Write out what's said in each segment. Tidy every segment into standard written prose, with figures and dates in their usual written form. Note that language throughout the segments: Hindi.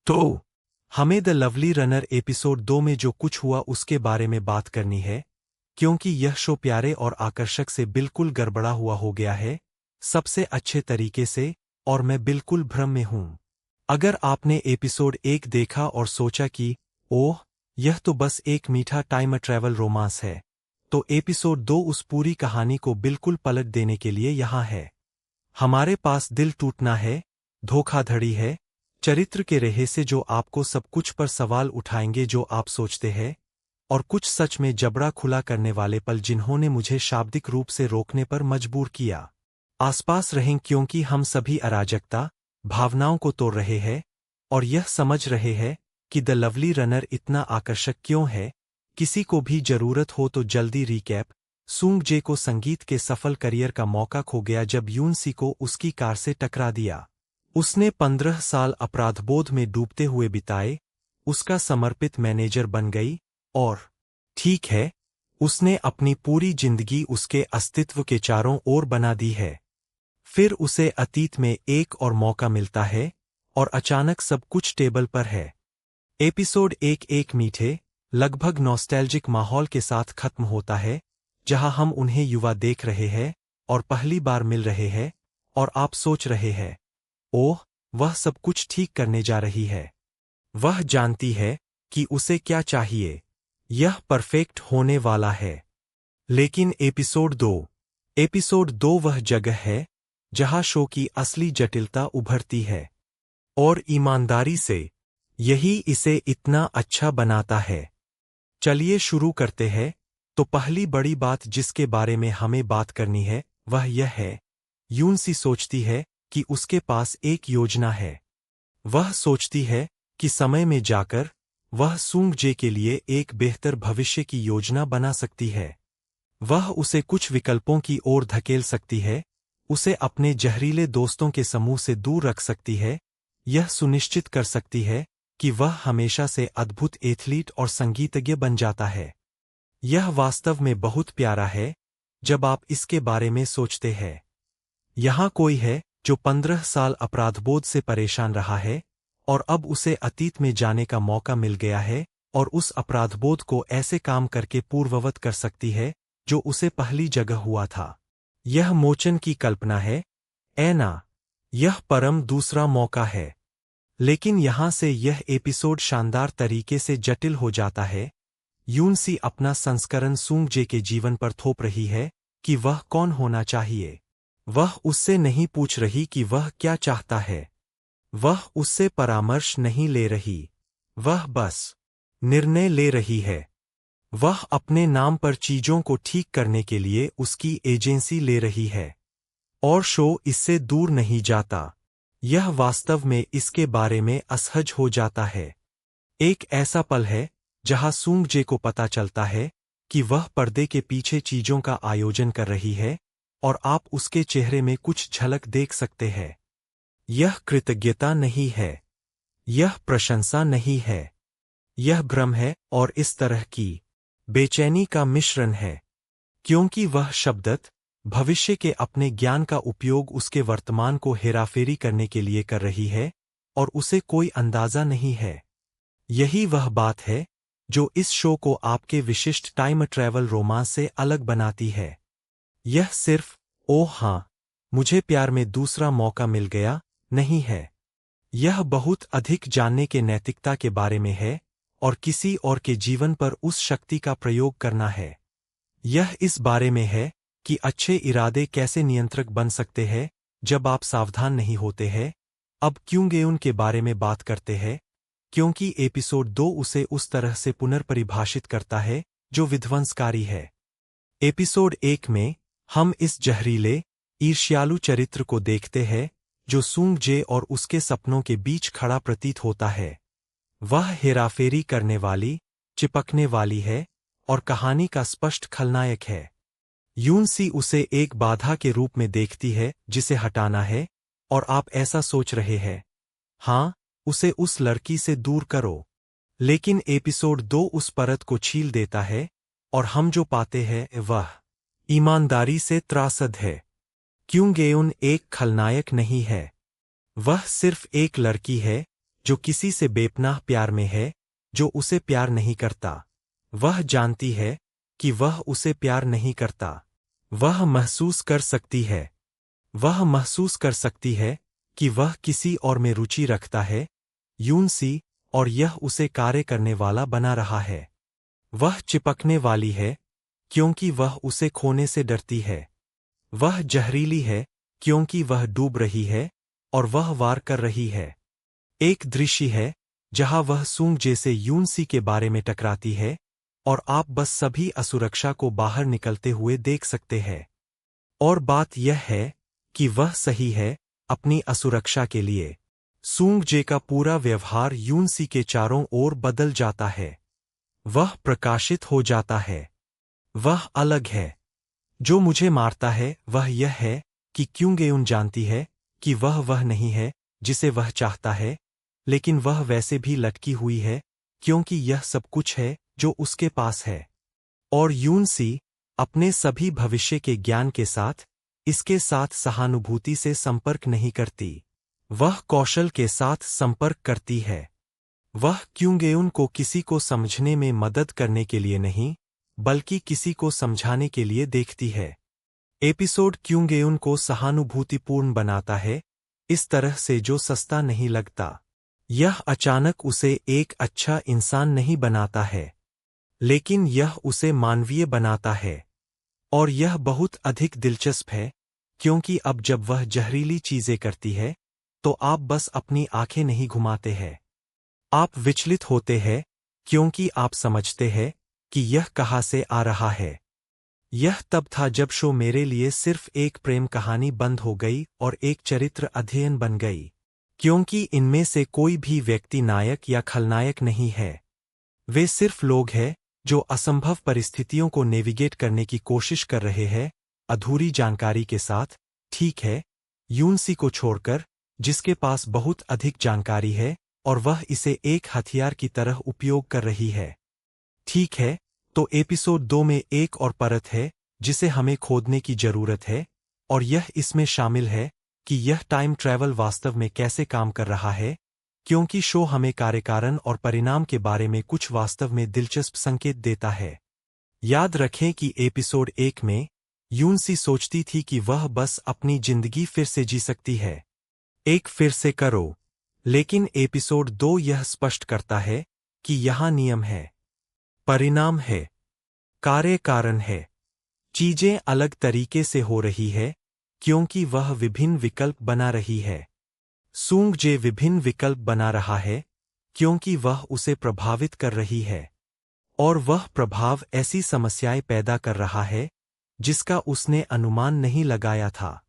तो हमें द लवली रनर एपिसोड 2 में जो कुछ हुआ उसके बारे में बात करनी है, क्योंकि यह शो प्यारे और आकर्षक से बिल्कुल गड़बड़ा हुआ हो गया है, सबसे अच्छे तरीके से, और मैं बिल्कुल भ्रम में हूं। अगर आपने एपिसोड 1 देखा और सोचा कि ओह, यह तो बस एक मीठा टाइम ट्रैवल रोमांस है, तो एपिसोड 2 उस पूरी कहानी को बिल्कुल पलट देने के लिए यहाँ है। हमारे पास दिल टूटना है, धोखाधड़ी है, चरित्र के रहस्य जो आपको सब कुछ पर सवाल उठाएंगे जो आप सोचते हैं, और कुछ सच में जबड़ा खुला करने वाले पल जिन्होंने मुझे शाब्दिक रूप से रोकने पर मजबूर किया। आसपास रहें क्योंकि हम सभी अराजकता, भावनाओं को तोड़ रहे हैं, और यह समझ रहे हैं कि द लवली रनर इतना आकर्षक क्यों है। किसी को भी जरूरत हो तो जल्दी रिकैप। सूंग जे को संगीत के सफल करियर का मौका खो गया जब यूनसी को उसकी कार से टकरा दिया। उसने 15 साल अपराधबोध में डूबते हुए बिताए, उसका समर्पित मैनेजर बन गई, और ठीक है, उसने अपनी पूरी जिंदगी उसके अस्तित्व के चारों ओर बना दी है। फिर उसे अतीत में एक और मौका मिलता है, और अचानक सब कुछ टेबल पर है। एपिसोड एक मीठे, लगभग नॉस्टैल्जिक माहौल के साथ खत्म होता है, जहां हम उन्हें युवा देख रहे हैं और पहली बार मिल रहे हैं, और आप सोच रहे हैं, ओह, वह सब कुछ ठीक करने जा रही है। वह जानती है कि उसे क्या चाहिए, यह परफेक्ट होने वाला है। लेकिन एपिसोड 2 वह जगह है जहां शो की असली जटिलता उभरती है। और ईमानदारी से, यही इसे इतना अच्छा बनाता है। चलिए शुरू करते हैं। तो पहली बड़ी बात जिसके बारे में हमें बात करनी है, वह यह है, यूनसी सोचती है कि उसके पास एक योजना है। वह सोचती है कि समय में जाकर वह सूंग जे के लिए एक बेहतर भविष्य की योजना बना सकती है। वह उसे कुछ विकल्पों की ओर धकेल सकती है, उसे अपने जहरीले दोस्तों के समूह से दूर रख सकती है, यह सुनिश्चित कर सकती है कि वह हमेशा से अद्भुत एथलीट और संगीतज्ञ बन जाता है। यह वास्तव में बहुत प्यारा है जब आप इसके बारे में सोचते हैं। यहाँ कोई है जो 15 साल अपराधबोध से परेशान रहा है, और अब उसे अतीत में जाने का मौका मिल गया है, और उस अपराधबोध को ऐसे काम करके पूर्ववत कर सकती है जो उसे पहली जगह हुआ था। यह मोचन की कल्पना है, ऐना, यह परम दूसरा मौका है। लेकिन यहाँ से यह एपिसोड शानदार तरीके से जटिल हो जाता है। यूनसी अपना संस्करण सूंग जे के जीवन पर थोप रही है कि वह कौन होना चाहिए। वह उससे नहीं पूछ रही कि वह क्या चाहता है। वह उससे परामर्श नहीं ले रही। वह बस निर्णय ले रही है। वह अपने नाम पर चीजों को ठीक करने के लिए उसकी एजेंसी ले रही है। और शो इससे दूर नहीं जाता। यह वास्तव में इसके बारे में असहज हो जाता है। एक ऐसा पल है जहां सूंग जे को पता चलता है कि वह पर्दे के पीछे चीजों का आयोजन कर रही है, और आप उसके चेहरे में कुछ झलक देख सकते हैं। यह कृतज्ञता नहीं है। यह प्रशंसा नहीं है। यह भ्रम है, और इस तरह की बेचैनी का मिश्रण है, क्योंकि वह शब्दत भविष्य के अपने ज्ञान का उपयोग उसके वर्तमान को हेराफेरी करने के लिए कर रही है, और उसे कोई अंदाजा नहीं है। यही वह बात है जो इस शो को आपके विशिष्ट टाइम ट्रैवल रोमांस से अलग बनाती है। यह सिर्फ ओह हाँ, मुझे प्यार में दूसरा मौका मिल गया नहीं है। यह बहुत अधिक जानने के नैतिकता के बारे में है, और किसी और के जीवन पर उस शक्ति का प्रयोग करना है। यह इस बारे में है कि अच्छे इरादे कैसे नियंत्रक बन सकते हैं जब आप सावधान नहीं होते हैं। अब क्यों गेउन के बारे में बात करते हैं, क्योंकि एपिसोड 2 उसे उस तरह से पुनर्परिभाषित करता है जो विध्वंसकारी है। एपिसोड 1 में हम इस जहरीले, ईर्ष्यालु चरित्र को देखते हैं जो सूंग जे और उसके सपनों के बीच खड़ा प्रतीत होता है। वह हेराफेरी करने वाली, चिपकने वाली है, और कहानी का स्पष्ट खलनायक है। यूनसी उसे एक बाधा के रूप में देखती है जिसे हटाना है, और आप ऐसा सोच रहे हैं, हाँ, उसे उस लड़की से दूर करो। लेकिन एपिसोड 2 उस परत को छील देता है, और हम जो पाते हैं वह ईमानदारी से त्रासद है। क्यों गेउन एक खलनायक नहीं है। वह सिर्फ एक लड़की है जो किसी से बेपनाह प्यार में है, जो उसे प्यार नहीं करता। वह जानती है कि वह उसे प्यार नहीं करता। वह महसूस कर सकती है। वह महसूस कर सकती है कि वह किसी और में रुचि रखता है, यूनसी, और यह उसे कार्य करने वाला बना रहा है। वह चिपकने वाली है क्योंकि वह उसे खोने से डरती है। वह जहरीली है क्योंकि वह डूब रही है और वह वार कर रही है। एक दृश्य है जहां वह सूंग जैसे यूनसी के बारे में टकराती है और आप बस सभी असुरक्षा को बाहर निकलते हुए देख सकते हैं। और बात यह है कि वह सही है अपनी असुरक्षा के लिए। सूंग जे का पूरा व्यवहार यूनसी के चारों ओर बदल जाता है। वह प्रकाशित हो जाता है। वह अलग है। जो मुझे मारता है वह यह है कि क्योंगेउन जानती है कि वह नहीं है जिसे वह चाहता है, लेकिन वह वैसे भी लटकी हुई है क्योंकि यह सब कुछ है जो उसके पास है। और यूनसी अपने सभी भविष्य के ज्ञान के साथ इसके साथ सहानुभूति से संपर्क नहीं करती। वह कौशल के साथ संपर्क करती है। वह क्योंगेउन को किसी को समझने में मदद करने के लिए नहीं, बल्कि किसी को समझाने के लिए देखती है। एपिसोड क्योंगेउन को सहानुभूतिपूर्ण बनाता है, इस तरह से जो सस्ता नहीं लगता। यह अचानक उसे एक अच्छा इंसान नहीं बनाता है, लेकिन यह उसे मानवीय बनाता है। और यह बहुत अधिक दिलचस्प है, क्योंकि अब जब वह जहरीली चीजें करती है, तो आप बस अपनी आंखें नहीं घुमाते हैं। आप विचलित होते हैं, क्योंकि आप समझते हैं कि यह कहाँ से आ रहा है। यह तब था जब शो मेरे लिए सिर्फ एक प्रेम कहानी बंद हो गई और एक चरित्र अध्ययन बन गई, क्योंकि इनमें से कोई भी व्यक्ति नायक या खलनायक नहीं है। वे सिर्फ लोग हैं जो असंभव परिस्थितियों को नेविगेट करने की कोशिश कर रहे हैं, अधूरी जानकारी के साथ। ठीक है, यूनसी को छोड़कर, जिसके पास बहुत अधिक जानकारी है और वह इसे एक हथियार की तरह उपयोग कर रही है। ठीक है, तो एपिसोड 2 में एक और परत है जिसे हमें खोदने की जरूरत है, और यह इसमें शामिल है कि यह टाइम ट्रैवल वास्तव में कैसे काम कर रहा है, क्योंकि शो हमें कार्यकारण और परिणाम के बारे में कुछ वास्तव में दिलचस्प संकेत देता है। याद रखें कि एपिसोड 1 में यूनसी सोचती थी कि वह बस अपनी जिंदगी फिर से जी सकती है। एक फिर से करो। लेकिन एपिसोड 2 यह स्पष्ट करता है कि यहाँ नियम है, परिणाम है, कार्य कारण है। चीजें अलग तरीके से हो रही है क्योंकि वह विभिन्न विकल्प बना रही है। सूंग जे विभिन्न विकल्प बना रहा है क्योंकि वह उसे प्रभावित कर रही है, और वह प्रभाव ऐसी समस्याएं पैदा कर रहा है जिसका उसने अनुमान नहीं लगाया था।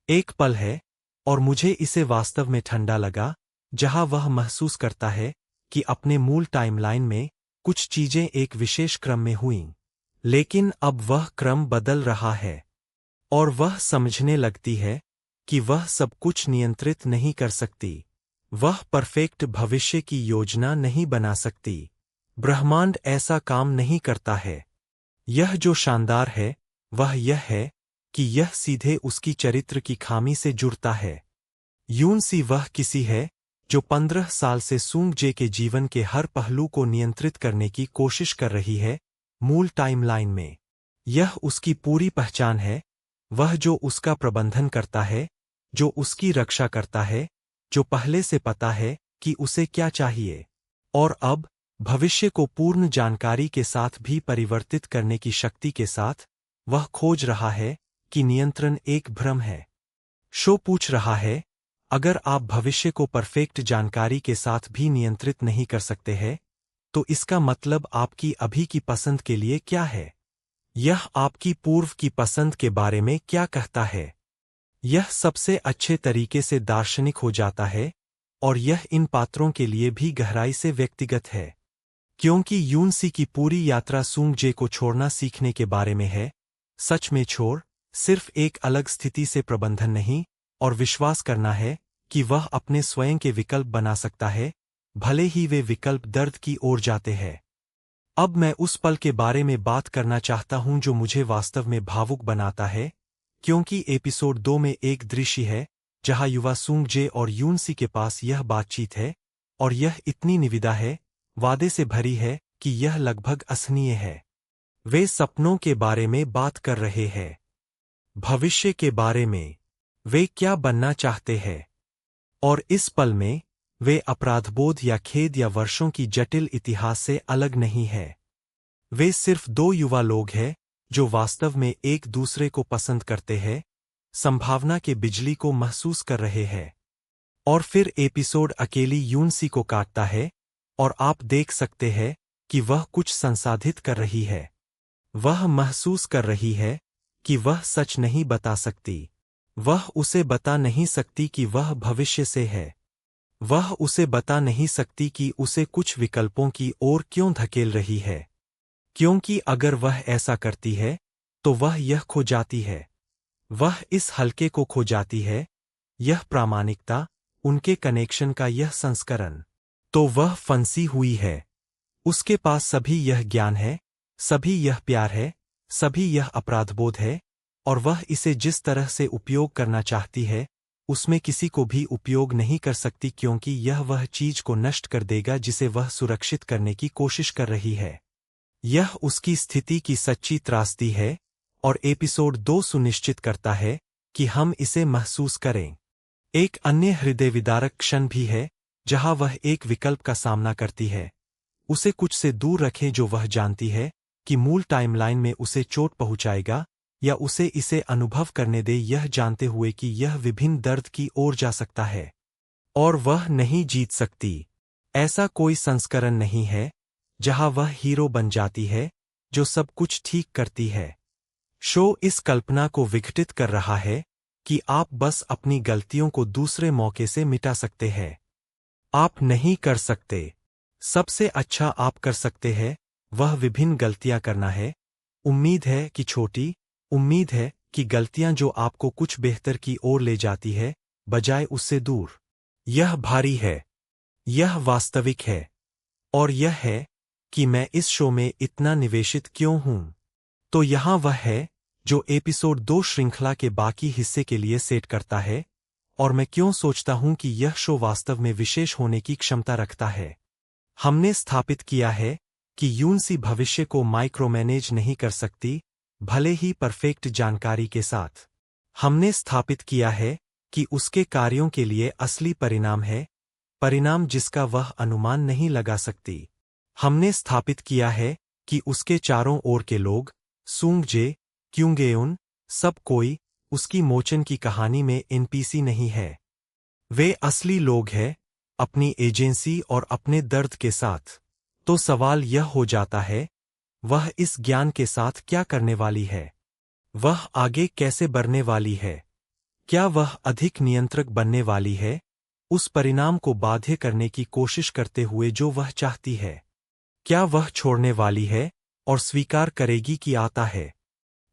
एक पल है, और मुझे इसे वास्तव में ठंडा लगा, जहां वह महसूस करता है कि अपने मूल टाइमलाइन में कुछ चीजें एक विशेष क्रम में हुईं, लेकिन अब वह क्रम बदल रहा है। और वह समझने लगती है कि वह सब कुछ नियंत्रित नहीं कर सकती। वह परफेक्ट भविष्य की योजना नहीं बना सकती। ब्रह्मांड ऐसा काम नहीं करता है। यह जो शानदार है वह यह है कि यह सीधे उसकी चरित्र की खामी से जुड़ता है। यूनसी वह किसी है जो 15 साल से सूंग जे के जीवन के हर पहलू को नियंत्रित करने की कोशिश कर रही है, मूल टाइमलाइन में। यह उसकी पूरी पहचान है, वह जो उसका प्रबंधन करता है, जो उसकी रक्षा करता है, जो पहले से पता है कि उसे क्या चाहिए, और अब भविष्य को पूर्ण जानकारी के साथ भी परिवर्तित करने की शक्ति के साथ, वह खोज रहा है कि नियंत्रण एक भ्रम है। शो पूछ रहा है, अगर आप भविष्य को परफेक्ट जानकारी के साथ भी नियंत्रित नहीं कर सकते हैं, तो इसका मतलब आपकी अभी की पसंद के लिए क्या है? यह आपकी पूर्व की पसंद के बारे में क्या कहता है? यह सबसे अच्छे तरीके से दार्शनिक हो जाता है, और यह इन पात्रों के लिए भी गहराई से व्यक्तिगत है, क्योंकि यूनसी की पूरी यात्रा सूंग जे को छोड़ना सीखने के बारे में है। सच में छोड़, सिर्फ एक अलग स्थिति से प्रबंधन नहीं, और विश्वास करना है कि वह अपने स्वयं के विकल्प बना सकता है, भले ही वे विकल्प दर्द की ओर जाते हैं। अब मैं उस पल के बारे में बात करना चाहता हूं जो मुझे वास्तव में भावुक बनाता है, क्योंकि एपिसोड 2 में एक दृश्य है जहां युवा सूंग जे और यूनसी के पास यह बातचीत है और यह इतनी निविदा है, वादे से भरी है कि यह लगभग असहनीय है। वे सपनों के बारे में बात कर रहे हैं, भविष्य के बारे में, वे क्या बनना चाहते हैं। और इस पल में वे अपराधबोध या खेद या वर्षों की जटिल इतिहास से अलग नहीं है। वे सिर्फ दो युवा लोग हैं जो वास्तव में एक दूसरे को पसंद करते हैं, संभावना के बिजली को महसूस कर रहे हैं। और फिर एपिसोड अकेली यूनसी को काटता है और आप देख सकते हैं कि वह कुछ संसाधित कर रही है। वह महसूस कर रही है कि वह सच नहीं बता सकती। वह उसे बता नहीं सकती कि वह भविष्य से है। वह उसे बता नहीं सकती कि उसे कुछ विकल्पों की ओर क्यों धकेल रही है। क्योंकि अगर वह ऐसा करती है तो वह यह खो जाती है। वह इस हल्के को खो जाती है, यह प्रामाणिकता, उनके कनेक्शन का यह संस्करण। तो वह फंसी हुई है। उसके पास सभी यह ज्ञान है, सभी यह प्यार है, सभी यह अपराधबोध है, और वह इसे जिस तरह से उपयोग करना चाहती है उसमें किसी को भी उपयोग नहीं कर सकती, क्योंकि यह वह चीज को नष्ट कर देगा जिसे वह सुरक्षित करने की कोशिश कर रही है। यह उसकी स्थिति की सच्ची त्रासदी है, और एपिसोड 2 सुनिश्चित करता है कि हम इसे महसूस करें। एक अन्य हृदय विदारक क्षण भी है जहां वह एक विकल्प का सामना करती है। उसे कुछ से दूर रखें जो वह जानती है कि मूल टाइमलाइन में उसे चोट पहुंचाएगा, या उसे इसे अनुभव करने दे यह जानते हुए कि यह विभिन्न दर्द की ओर जा सकता है और वह नहीं जीत सकती। ऐसा कोई संस्करण नहीं है जहां वह हीरो बन जाती है जो सब कुछ ठीक करती है। शो इस कल्पना को विघटित कर रहा है कि आप बस अपनी गलतियों को दूसरे मौके से मिटा सकते हैं। आप नहीं कर सकते। सबसे अच्छा आप कर सकते हैं वह विभिन्न गलतियां करना है। उम्मीद है कि छोटी, उम्मीद है कि गलतियां जो आपको कुछ बेहतर की ओर ले जाती है, बजाय उससे दूर। यह भारी है, यह वास्तविक है, और यह है कि मैं इस शो में इतना निवेशित क्यों हूं। तो यहां वह है जो एपिसोड 2 श्रृंखला के बाकी हिस्से के लिए सेट करता है, और मैं क्यों सोचता हूं कि यह शो वास्तव में विशेष होने की क्षमता रखता है। हमने स्थापित किया है कि यूनसी भविष्य को माइक्रोमैनेज नहीं कर सकती, भले ही परफेक्ट जानकारी के साथ। हमने स्थापित किया है कि उसके कार्यों के लिए असली परिणाम है, परिणाम जिसका वह अनुमान नहीं लगा सकती। हमने स्थापित किया है कि उसके चारों ओर के लोग, सूंगजे, क्यूंगेउन, सब कोई, उसकी मोचन की कहानी में एनपीसी नहीं है। वे असली लोग हैं, अपनी एजेंसी और अपने दर्द के साथ। तो सवाल यह हो जाता है, वह इस ज्ञान के साथ क्या करने वाली है? वह आगे कैसे बढ़ने वाली है? क्या वह अधिक नियंत्रक बनने वाली है, उस परिणाम को बाध्य करने की कोशिश करते हुए जो वह चाहती है? क्या वह छोड़ने वाली है और स्वीकार करेगी कि आता है?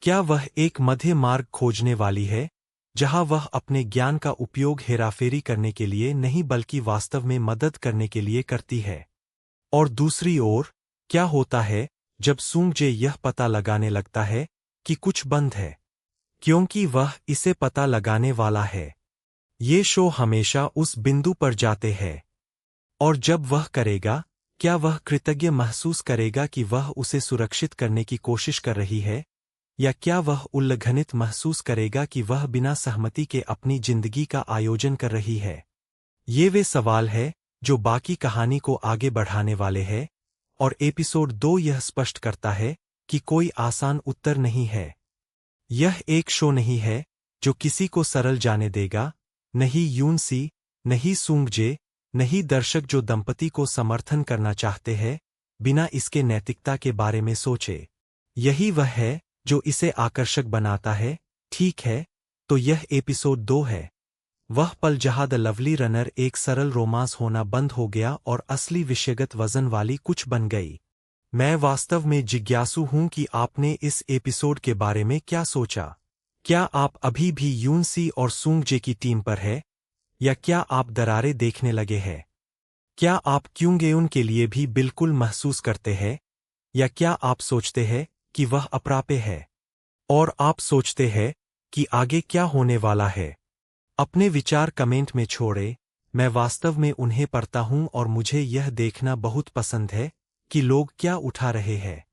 क्या वह एक मध्य मार्ग खोजने वाली है, जहां वह अपने ज्ञान का उपयोग हेराफेरी करने के लिए नहीं बल्कि वास्तव में मदद करने के लिए करती है? और दूसरी ओर, क्या होता है जब सूंगजे यह पता लगाने लगता है कि कुछ बंद है, क्योंकि वह इसे पता लगाने वाला है? ये शो हमेशा उस बिंदु पर जाते हैं, और जब वह करेगा, क्या वह कृतज्ञ महसूस करेगा कि वह उसे सुरक्षित करने की कोशिश कर रही है, या क्या वह उल्लंघनित महसूस करेगा कि वह बिना सहमति के अपनी जिंदगी का आयोजन कर रही है? ये वे सवाल हैं जो बाकी कहानी को आगे बढ़ाने वाले हैं, और एपिसोड 2 यह स्पष्ट करता है कि कोई आसान उत्तर नहीं है। यह एक शो नहीं है जो किसी को सरल जाने देगा, नहीं यूनसी, नहीं सूंगजे, नहीं दर्शक जो दंपति को समर्थन करना चाहते हैं, बिना इसके नैतिकता के बारे में सोचे। यही वह है जो इसे आकर्षक बनाता है। ठीक है, तो यह एपिसोड 2 है। वह पल जहां द लवली रनर एक सरल रोमांस होना बंद हो गया और असली विषयगत वजन वाली कुछ बन गई। मैं वास्तव में जिज्ञासु हूं कि आपने इस एपिसोड के बारे में क्या सोचा। क्या आप अभी भी यूनसी और सूंगजे की टीम पर है, या क्या आप दरारें देखने लगे हैं? क्या आप क्यूंगेउन के लिए भी बिल्कुल महसूस करते हैं, या क्या आप सोचते हैं कि वह अप्राप्य है? और आप सोचते हैं कि आगे क्या होने वाला है? अपने विचार कमेंट में छोड़ें। मैं वास्तव में उन्हें पढ़ता हूँ और मुझे यह देखना बहुत पसंद है कि लोग क्या उठा रहे हैं।